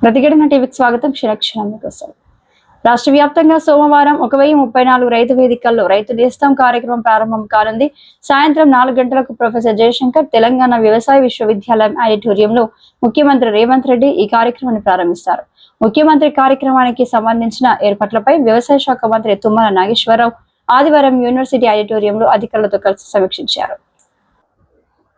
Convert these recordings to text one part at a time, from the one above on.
ప్రతిఘటన టీవీకి స్వాగతం. క్షణక్షణం కోసం రాష్ట్ర వ్యాప్తంగా సోమవారం 1034 రైతు వేదికల్లో రైతు నేస్తం కార్యక్రమం ప్రారంభం కానుంది. సాయంత్రం 4 గంటలకు ప్రొఫెసర్ జయశంకర్ తెలంగాణ వ్యవసాయ విశ్వవిద్యాలయం ఆడిటోరియంలో ముఖ్యమంత్రి రేవంత్ రెడ్డి ఈ కార్యక్రమాన్ని ప్రారంభిస్తారు. ముఖ్యమంత్రి కార్యక్రమానికి సంబంధించిన ఏర్పాట్లపై వ్యవసాయ శాఖ మంత్రి తుమ్మల నాగేశ్వరరావు ఆదివారం యూనివర్సిటీ ఆడిటోరియంలో అధికారులతో కలిసి సమీక్షించారు.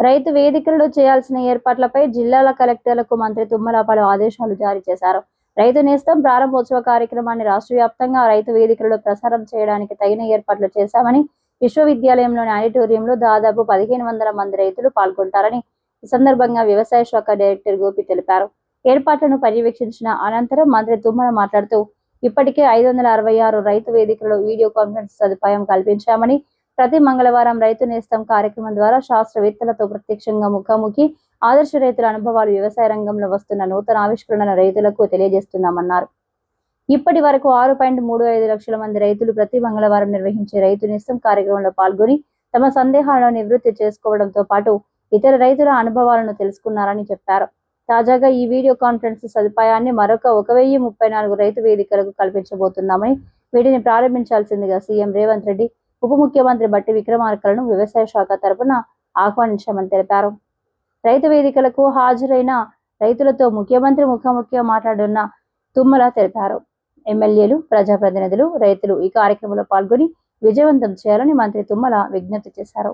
రైతు వేదికల్లో చేయాల్సిన ఏర్పాట్లపై జిల్లాల కలెక్టర్లకు మంత్రి తుమ్మల పలు ఆదేశాలు జారీ చేశారు. రైతు నేస్తం ప్రారంభోత్సవ కార్యక్రమాన్ని రాష్ట్ర వ్యాప్తంగా రైతు వేదికల్లో ప్రసారం చేయడానికి తగిన ఏర్పాట్లు చేశామని, విశ్వవిద్యాలయంలోని ఆడిటోరియంలో దాదాపు 1500 మంది రైతులు పాల్గొంటారని ఈ సందర్భంగా వ్యవసాయ శాఖ డైరెక్టర్ గోపి తెలిపారు. ఏర్పాట్లను పర్యవేక్షించిన అనంతరం మంత్రి తుమ్మల మాట్లాడుతూ, ఇప్పటికే 566 రైతు వేదికల్లో వీడియో కాన్ఫరెన్స్ సదుపాయం కల్పించామని, ప్రతి మంగళవారం రైతు నేస్తం కార్యక్రమం ద్వారా శాస్త్రవేత్తలతో ప్రత్యక్షంగా ముఖాముఖి ఆదర్శ రైతుల అనుభవాలు, వ్యవసాయ రంగంలో వస్తున్న నూతన ఆవిష్కరణల రైతులకు తెలియజేస్తున్నామన్నారు. ఇప్పటి వరకు 6.35 లక్షల మంది రైతులు ప్రతి మంగళవారం నిర్వహించే రైతు నేస్తం కార్యక్రమంలో పాల్గొని తమ సందేహాలను నివృత్తి చేసుకోవడంతో పాటు ఇతర రైతుల అనుభవాలను తెలుసుకున్నారని చెప్పారు. తాజాగా ఈ వీడియో కాన్ఫరెన్స్ సదుపాయాన్ని మరొక 1034 రైతు వేదికలకు కల్పించబోతున్నామని, వీటిని ప్రారంభించాల్సిందిగా సీఎం రేవంత్ రెడ్డి, ఉప ముఖ్యమంత్రి బట్టి విక్రమార్కలను వ్యవసాయ శాఖ తరపున ఆహ్వానించామని తెలిపారు. రైతు వేదికలకు హాజరైన రైతులతో ముఖ్యమంత్రి ముఖాముఖిగా మాట్లాడున్న తుమ్మల తెలిపారు. ఎమ్మెల్యేలు, ప్రజాప్రతినిధులు, రైతులు ఈ కార్యక్రమంలో పాల్గొని విజయవంతం చేయాలని మంత్రి తుమ్మల విజ్ఞప్తి చేశారు.